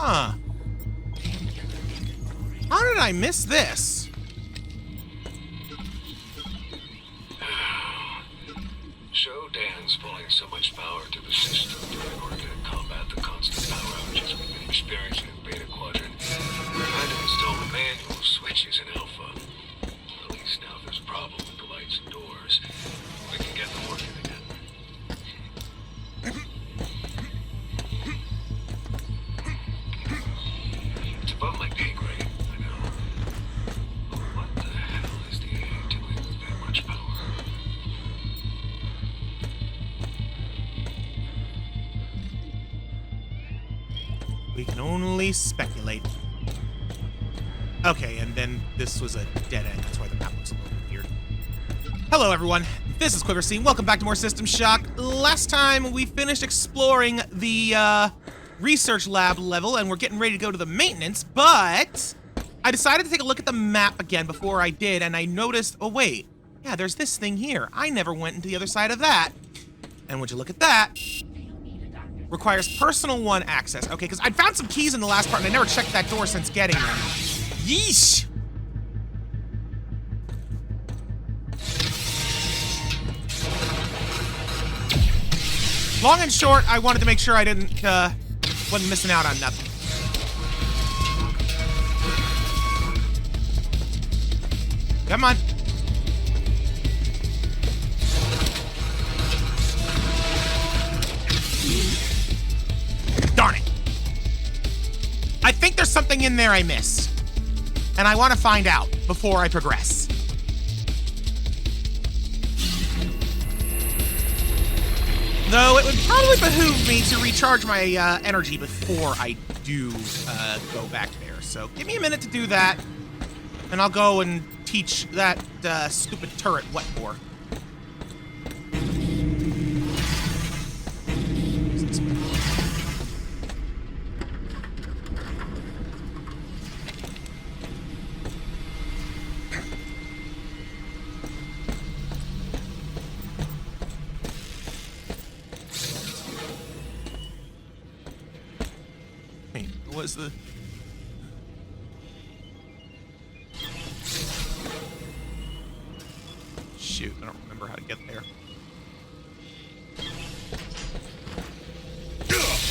Huh. How did I miss this? So Dan's pulling so much power to the system in order to combat the constant power outages we've been experiencing in Beta Quadrant. We've had to install manual switches in Alpha. At least now if there's a problem with the lights and doors, we can get them working again. It's above my pay grade, I know. But what the hell is the AA doing with that much power? We can only speculate. Okay, and then this was a dead end. That's why the map looks a little weird. Hello, everyone. This is Quiversee, and welcome back to more System Shock. Last time, we finished exploring the research lab level, and we're getting ready to go to the maintenance, but I decided to take a look at the map again before I did, and I noticed, oh, wait. Yeah, there's this thing here. I never went into the other side of that. And would you look at that? Requires personal one access. Okay, because I found some keys in the last part, and I never checked that door since getting them. Yeesh! Long and short, I wanted to make sure I wasn't missing out on nothing. Come on. Darn it. I think there's something in there I missed. And I want to find out before I progress. Though it would probably behoove me to recharge my energy before I do go back there. So give me a minute to do that. And I'll go and teach that stupid turret what for. Was the shoot, I don't remember how to get there.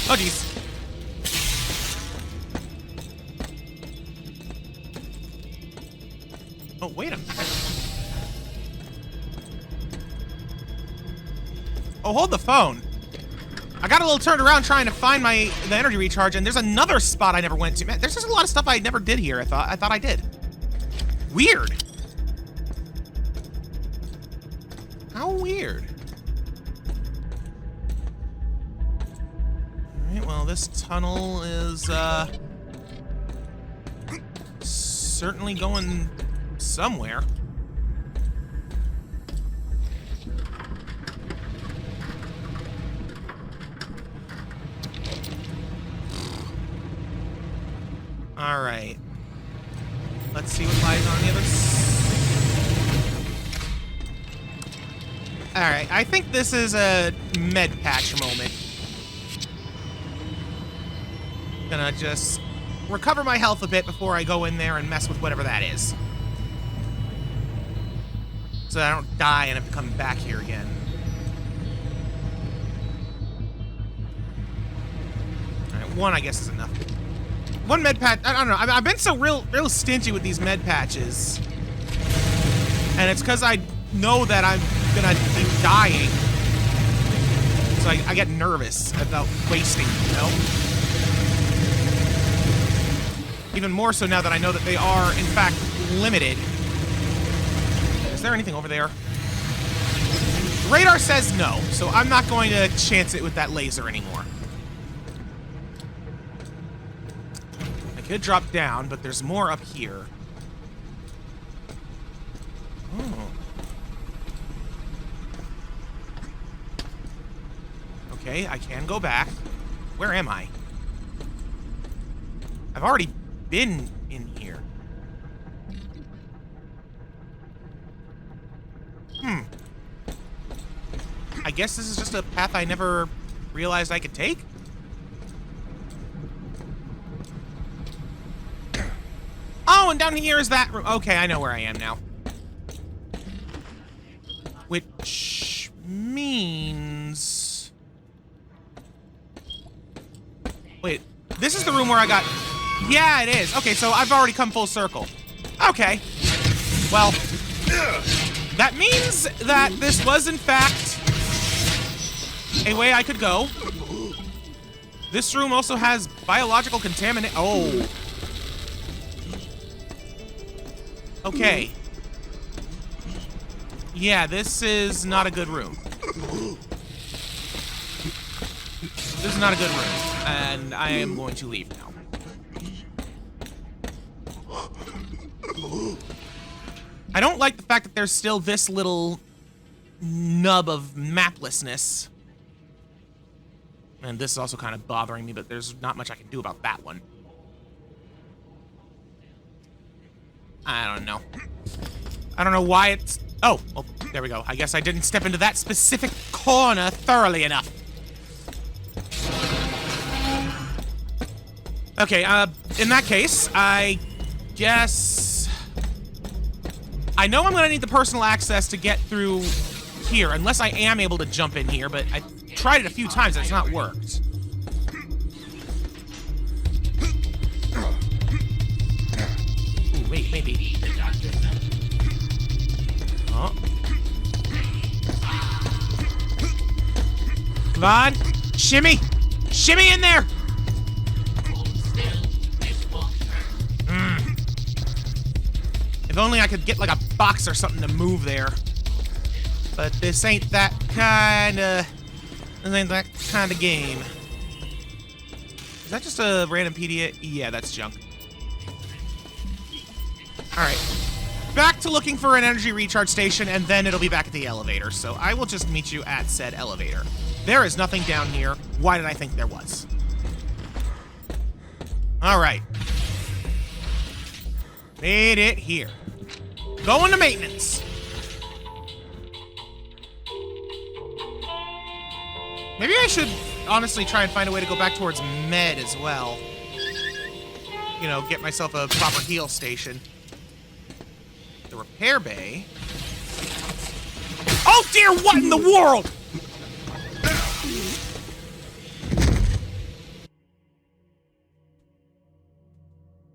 Oh jeez. Oh wait a minute. Oh, hold the phone. I got a little turned around trying to find the energy recharge, and there's another spot I never went to. Man, there's just a lot of stuff I never did here. I thought I did. Weird. How weird. Alright, well, this tunnel is, certainly going somewhere. All right. Let's see what lies on the other side. All right. I think this is a med patch moment. Gonna just recover my health a bit before I go in there and mess with whatever that is. So I don't die and have to come back here again. All right. One, I guess, is enough. One med patch, I don't know, I've been so real stingy with these med patches. And it's because I know that I'm gonna be dying. So I get nervous about wasting, you know? Even more so now that I know that they are, in fact, limited. Is there anything over there? The radar says no, so I'm not going to chance it with that laser anymore. Could drop down, but there's more up here. Oh. Okay, I can go back. Where am I? I've already been in here. I guess this is just a path I never realized I could take? Oh, and down here is that room. Okay, I know where I am now. Which means... Wait, this is the room where I got... Yeah, it is. Okay, so I've already come full circle. Okay. Well, that means that this was, in fact, a way I could go. This room also has biological contamination. Oh. Okay. Yeah, this is not a good room. This is not a good room, and I am going to leave now. I don't like the fact that there's still this little nub of maplessness. And this is also kind of bothering me, but there's not much I can do about that one. I don't know. I don't know why it's... Oh, well, there we go. I guess I didn't step into that specific corner thoroughly enough. Okay, in that case, I guess... I know I'm gonna need the personal access to get through here, unless I am able to jump in here, but I tried it a few times and it's not worked. Ooh, wait, maybe. Oh. Come on! Shimmy! Shimmy in there! If only I could get like a box or something to move there. But this ain't that kinda... This ain't that kind of game. Is that just a random PDA? Yeah, that's junk. Alright. Back to looking for an energy recharge station, and then it'll be back at the elevator. So I will just meet you at said elevator. There is nothing down here. Why did I think there was? Alright. Made it here. Going to maintenance. Maybe I should honestly try and find a way to go back towards med as well. You know, get myself a proper heal station. The repair bay. Oh dear, what in the world?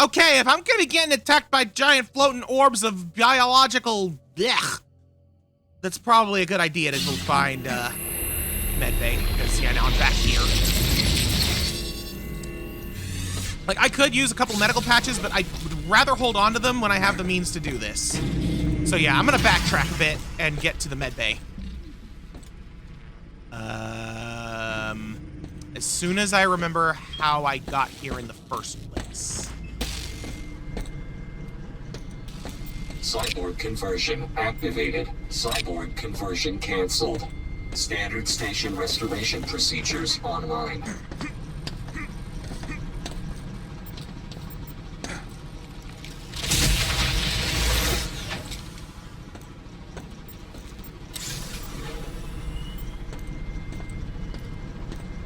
Okay, if I'm gonna be getting attacked by giant floating orbs of biological blech, that's probably a good idea to go find medbay, because yeah, now I'm back here. Like, I could use a couple medical patches, but I'd rather hold on to them when I have the means to do this. So yeah, I'm gonna backtrack a bit and get to the medbay. As soon as I remember how I got here in the first place. Cyborg conversion activated. Cyborg conversion canceled. Standard station restoration procedures online.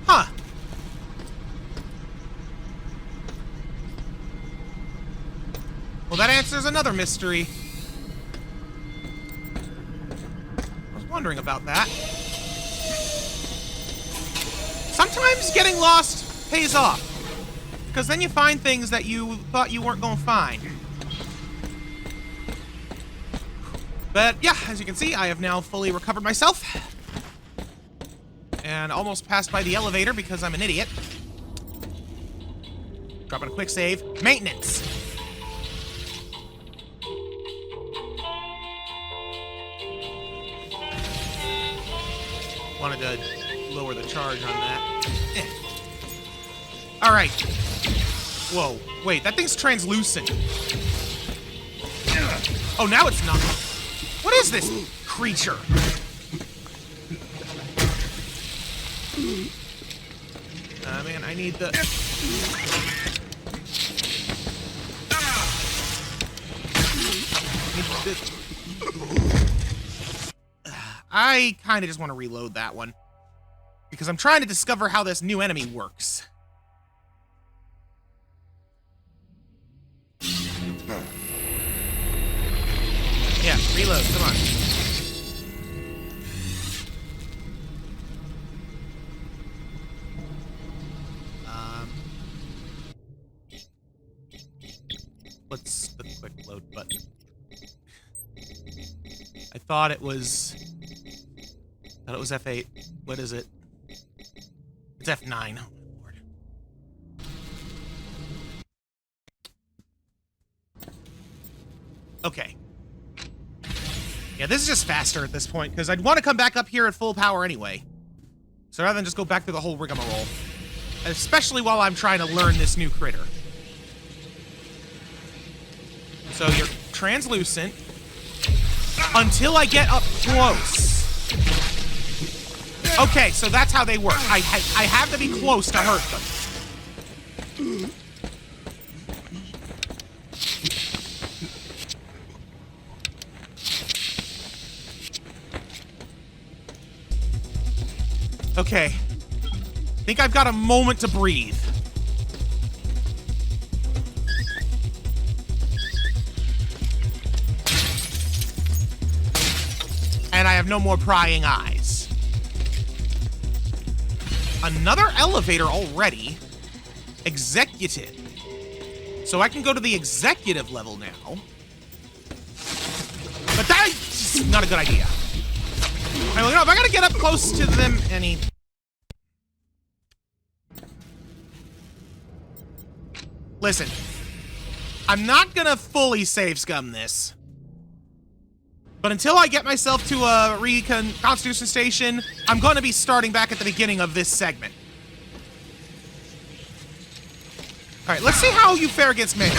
Huh. Well, that answers another mystery. I was wondering about that. Sometimes getting lost pays off, because then you find things that you thought you weren't going to find. But yeah, as you can see, I have now fully recovered myself. And almost passed by the elevator because I'm an idiot. Dropping a quick save. Maintenance. Wanted to lower the charge on that. Alright. Whoa. Wait, that thing's translucent. Oh, now it's not. What is this creature? Man, I need the... I kind of just want to reload that one, because I'm trying to discover how this new enemy works. Yeah, reload, come on. What's the quick load button? I thought it was F8. What is it? It's F9. Oh, my lord. Okay. Yeah, this is just faster at this point, because I'd want to come back up here at full power anyway. So rather than just go back through the whole rigmarole. Especially while I'm trying to learn this new critter. So you're translucent until I get up close. Okay, so that's how they work. I have to be close to hurt them. Okay. I think I've got a moment to breathe. And I have no more prying eyes. Another elevator already. Executive. So I can go to the executive level now. But that's not a good idea. I don't know, if I gotta get up close to them any... Listen. I'm not gonna fully save scum this. But until I get myself to a reconstitution station, I'm going to be starting back at the beginning of this segment. All right, let's see how you fare against melee.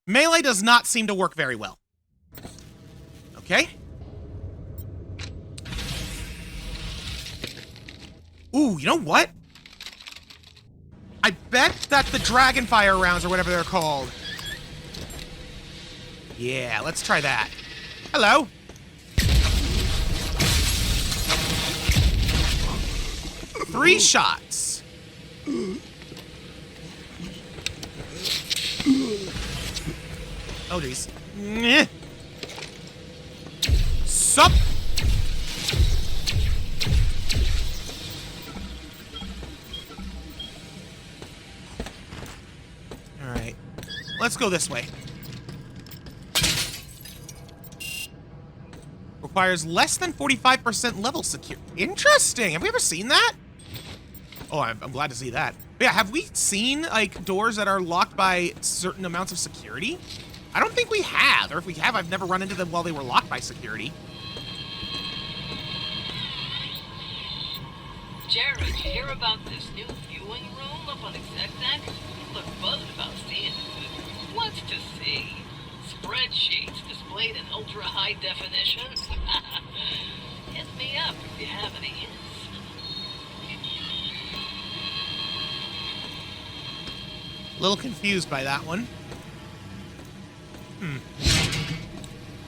Melee does not seem to work very well. Okay. Ooh, you know what? I bet that the Dragonfire rounds, or whatever they're called. Yeah, let's try that. Hello. Three shots. Oh, geez. Sup? Alright. Let's go this way. Requires less than 45% level secure. Interesting. Have we ever seen that? Oh, I'm glad to see that. But yeah, have we seen, like, doors that are locked by certain amounts of security? I don't think we have. Or if we have, I've never run into them while they were locked by security. Jared, you hear about this new viewing room up on Exec Deck? You look buzzed about seeing it. What's to see? Spreadsheets displayed in ultra-high definition? Hit me up if you have any hints. A little confused by that one.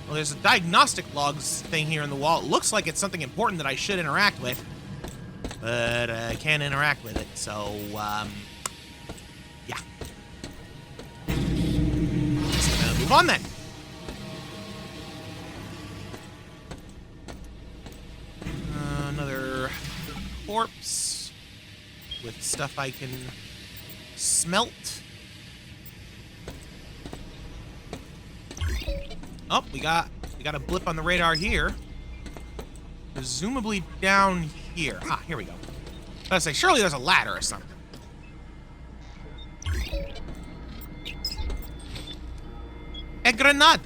Well, there's a diagnostic logs thing here in the wall. It looks like it's something important that I should interact with. But I can't interact with it, so, yeah. Just gonna move on then. Another corpse with stuff I can smelt. Oh, we got a blip on the radar here. Presumably down here. Ah, here we go. I was say, surely there's a ladder or something. A grenade.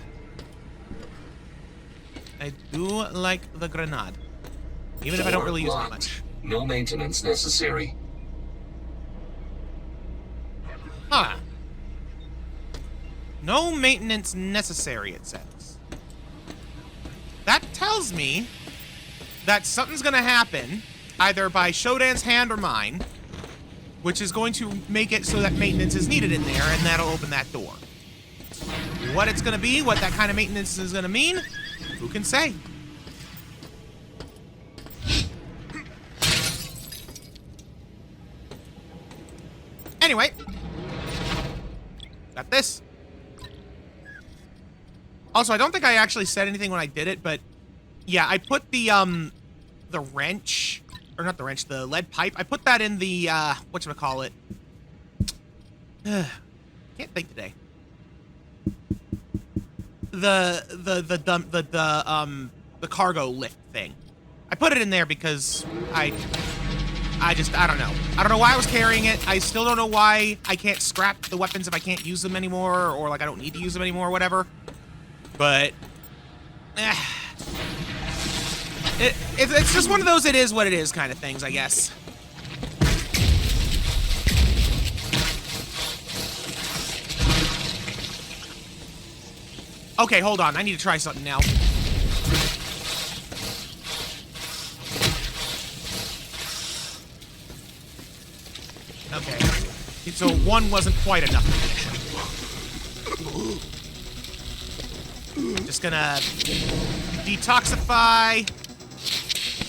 I do like the grenade. Even if I don't really use it much. No maintenance necessary. Huh. No maintenance necessary, it says. That tells me that something's gonna happen, either by Shodan's hand or mine, which is going to make it so that maintenance is needed in there, and that'll open that door. What it's gonna be, what that kind of maintenance is gonna mean, who can say? Anyway. Got this. Also, I don't think I actually said anything when I did it, but yeah, I put the wrench, or not the wrench, the lead pipe. I put that in the, whatchamacallit. Can't think today. The cargo lift thing. I put it in there because I don't know. I don't know why I was carrying it. I still don't know why I can't scrap the weapons if I can't use them anymore, or like I don't need to use them anymore or whatever. But it's just one of those it is what it is kind of things, I guess. Okay, hold on. I need to try something now. Okay. So one wasn't quite enough to finish him. Just gonna detoxify,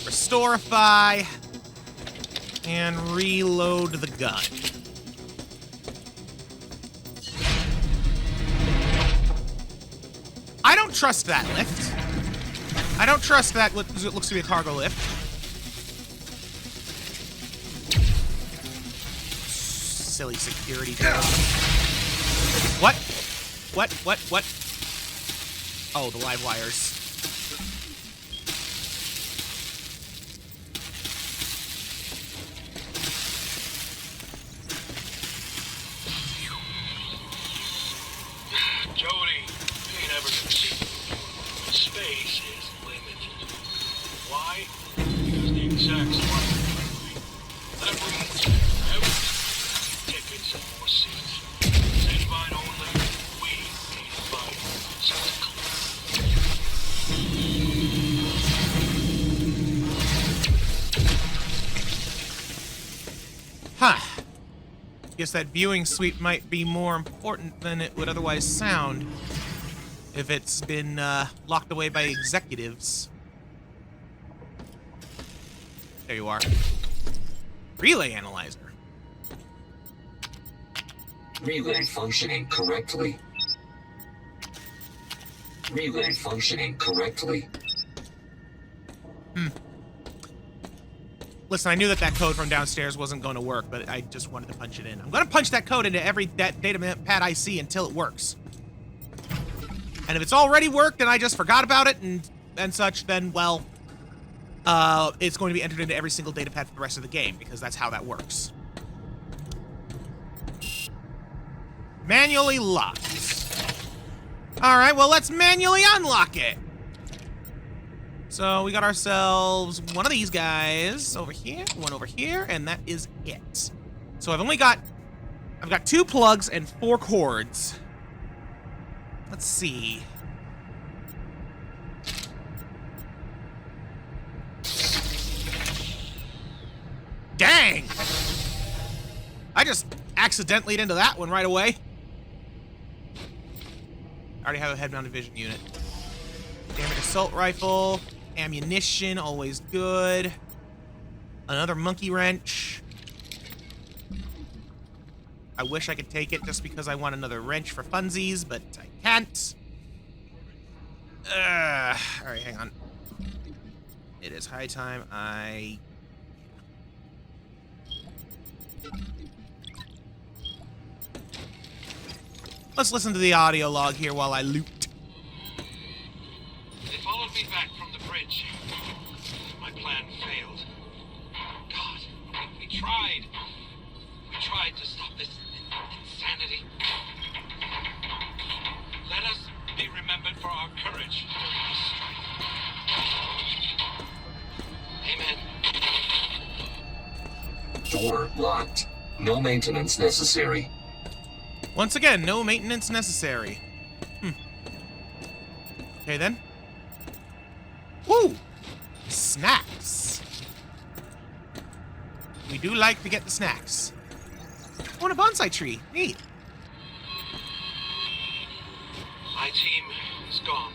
restorify, and reload the gun. I don't trust that lift. I don't trust that what looks to be a cargo lift. Silly security thing. What? What? Oh, the live wires. Jody, you ain't ever gonna see. Space is limited. Why? Because the exact spot. That means tickets and more seats. Invite only. We need invite. Sounds clear. Huh. Guess that viewing suite might be more important than it would otherwise sound if it's been locked away by executives. There you are. Relay analyzer. Relay functioning correctly. Relay functioning correctly. Listen, I knew that code from downstairs wasn't going to work, but I just wanted to punch it in. I'm going to punch that code into every data pad I see until it works. And if it's already worked and I just forgot about it and such, then, well, it's going to be entered into every single data pad for the rest of the game, because that's how that works. Manually locked. All right, well, let's manually unlock it. So we got ourselves one of these guys over here, one over here, and that is it. So I've got 2 plugs and 4 cords. Let's see. Dang! I just accidentally into that one right away. I already have a head-mounted vision unit. Damaged assault rifle. Ammunition, always good. Another monkey wrench. I wish I could take it just because I want another wrench for funsies, but I can't. Alright, hang on. It is high time I... Let's listen to the audio log here while I loot. They followed me back from the bridge. My plan failed. God, we tried. We tried to stop this insanity. Let us be remembered for our courage during this strife. Amen. Door locked. No maintenance necessary. Once again, no maintenance necessary. Okay, then. Woo! Snacks. We do like to get the snacks. Oh, and a bonsai tree. Neat. My team is gone.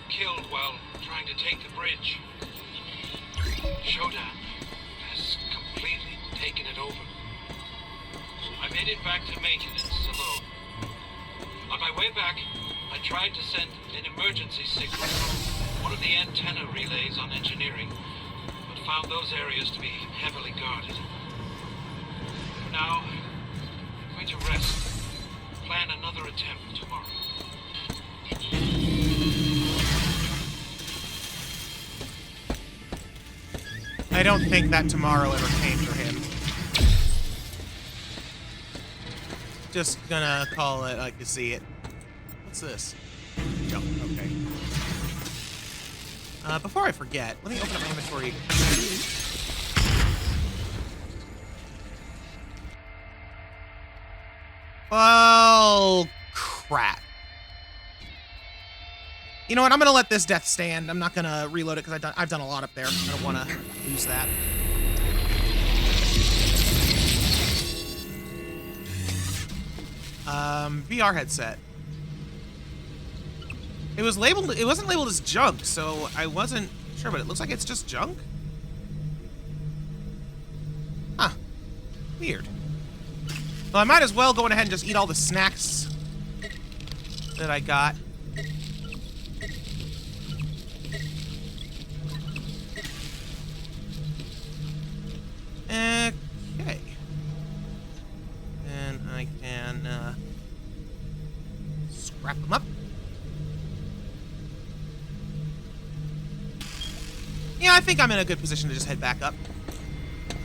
Killed while trying to take the bridge. Shodan has completely taken it over. I made it back to maintenance alone. On my way back, I tried to send an emergency signal from one of the antenna relays on engineering, but found those areas to be heavily guarded. For now, I'm going to rest. Plan another attempt tomorrow. I don't think that tomorrow ever came for him. Just gonna call it like you see it. What's this? Jump. Okay. Before I forget, let me open up my inventory. Oh, crap. You know what? I'm gonna let this death stand. I'm not gonna reload it because I've done a lot up there. I don't want to lose that. VR headset. It was labeled. It wasn't labeled as junk, so I wasn't sure. But it looks like it's just junk. Huh. Weird. Well, I might as well go ahead and just eat all the snacks that I got. Okay. And I can scrap them up. Yeah, I think I'm in a good position to just head back up.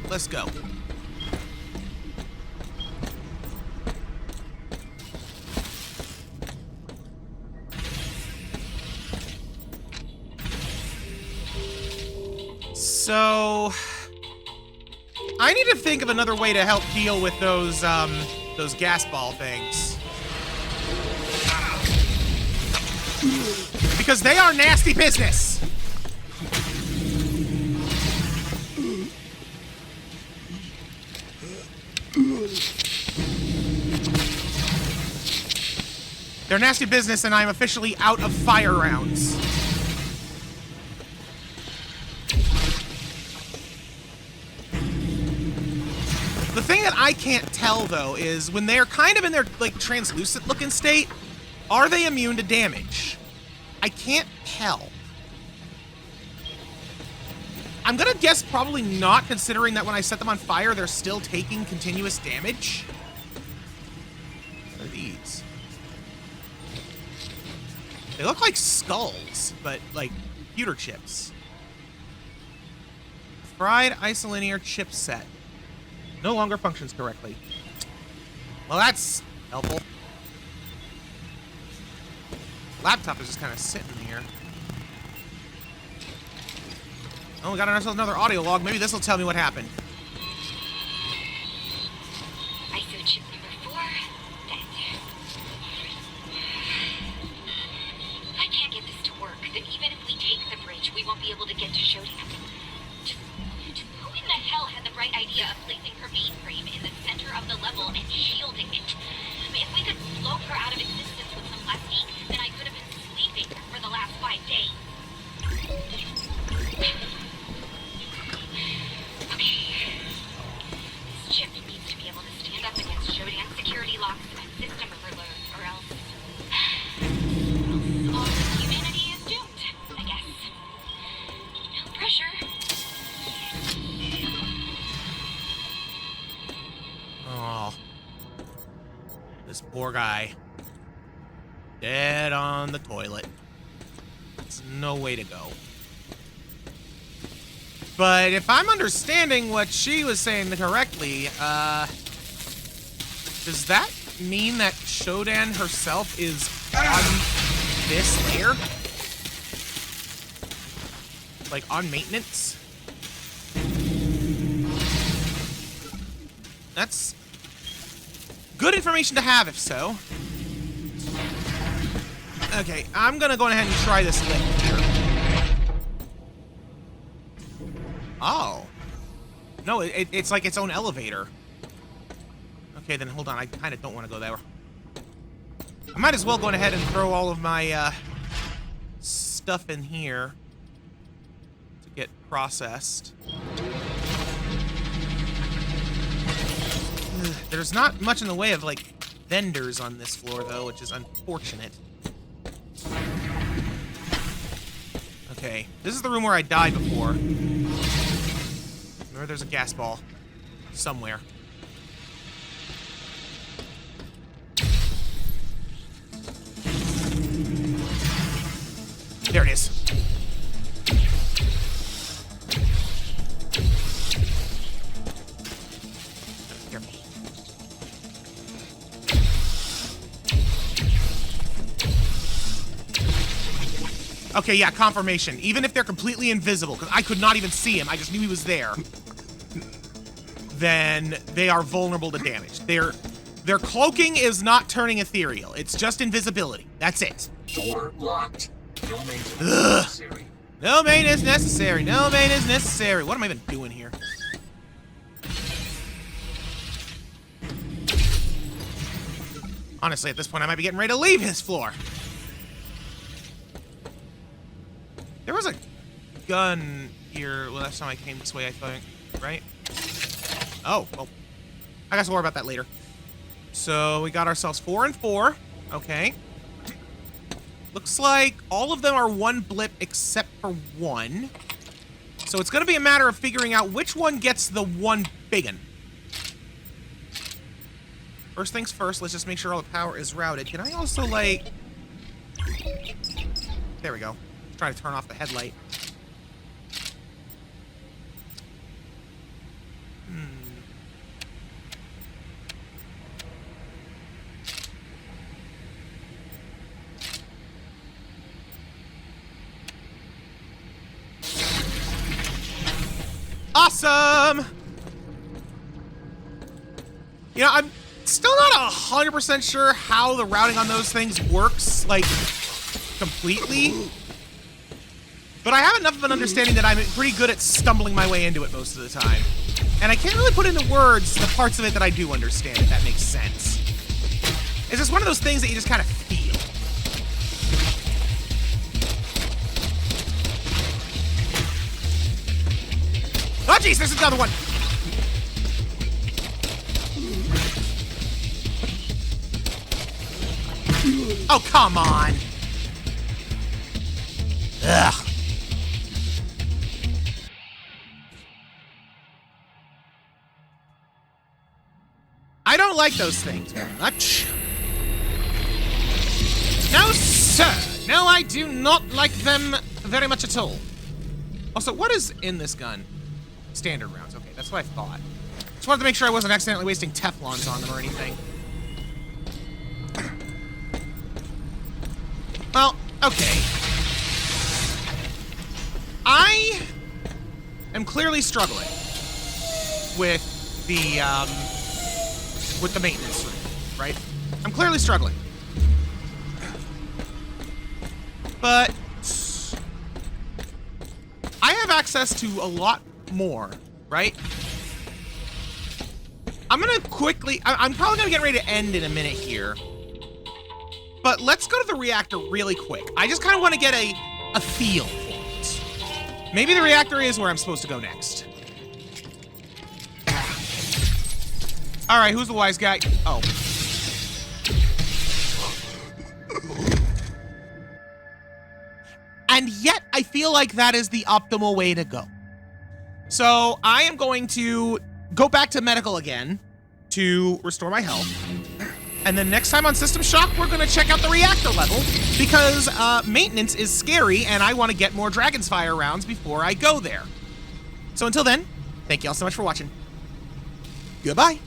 Let's go. So I need to think of another way to help deal with those gas ball things. Because they are nasty business. They're nasty business, and I'm officially out of fire rounds. The thing that I can't tell, though, is when they're kind of in their, like, translucent-looking state, are they immune to damage? I can't tell. I'm gonna guess probably not, considering that when I set them on fire, they're still taking continuous damage. What are these? They look like skulls, but like computer chips. Fried isolinear chipset. No longer functions correctly. Well, that's helpful. Laptop is just kind of sitting here. Oh, we got ourselves another audio log. Maybe this will tell me what happened. ISO chip number 4, dead. I can't get this to work. Then even if we take the bridge, we won't be able to get to Showdown. Just who in the hell had the bright idea of placing her mainframe in the center of the level and shielding it? If we could blow her out of existence with some plastique, then I could have been sleeping for the last 5 days. This chip needs to be able to stand up against Showdown security locks and system overloads, or else all of humanity is doomed, I guess. No pressure. Oh. This poor guy. Dead on the toilet. There's no way to go. But if I'm understanding what she was saying correctly, does that mean that Shodan herself is on this layer? Like, on maintenance? That's good information to have, if so. Okay, I'm gonna go ahead and try this lift here. Oh. No, it's like its own elevator. Okay, then hold on. I kind of don't want to go there. I might as well go ahead and throw all of my stuff in here to get processed. There's not much in the way of, like, vendors on this floor, though, which is unfortunate. Okay, this is the room where I died before. Remember, there's a gas ball somewhere. There it is. Careful. Okay, yeah, confirmation. Even if they're completely invisible, because I could not even see him, I just knew he was there, then they are vulnerable to damage. Their cloaking is not turning ethereal. It's just invisibility. That's it. Door locked. No maintenance necessary. No maintenance necessary. No maintenance necessary. What am I even doing here? Honestly, at this point, I might be getting ready to leave his floor. There was a gun here last time I came this way, I think. Right? Oh, well. I guess we'll worry about that later. So, we got ourselves 4 and 4. Okay. Looks like all of them are one blip except for one. So it's going to be a matter of figuring out which one gets the one big one. First things first, let's just make sure all the power is routed. Can I also, like... There we go. Try to turn off the headlight. Awesome! You know, I'm still not 100% sure how the routing on those things works, like, completely. But I have enough of an understanding that I'm pretty good at stumbling my way into it most of the time. And I can't really put into words the parts of it that I do understand, if that makes sense. It's just one of those things that you just kind of feel. Oh, jeez, there's another one. Oh, come on. Ugh. I don't like those things very much. No, sir. No, I do not like them very much at all. Also, what is in this gun? Standard rounds. Okay, that's what I thought. Just wanted to make sure I wasn't accidentally wasting Teflons on them or anything. Well, okay. I am clearly struggling with the maintenance room, right? I'm clearly struggling. But I have access to a lot more, right? I'm gonna quickly... I'm probably gonna get ready to end in a minute here. But let's go to the reactor really quick. I just kind of want to get a feel for it. Maybe the reactor is where I'm supposed to go next. Alright, who's the wise guy? Oh. And yet, I feel like that is the optimal way to go. So, I am going to go back to medical again to restore my health. And then next time on System Shock, we're going to check out the reactor level because maintenance is scary and I want to get more Dragon's Fire rounds before I go there. So until then, thank you all so much for watching. Goodbye.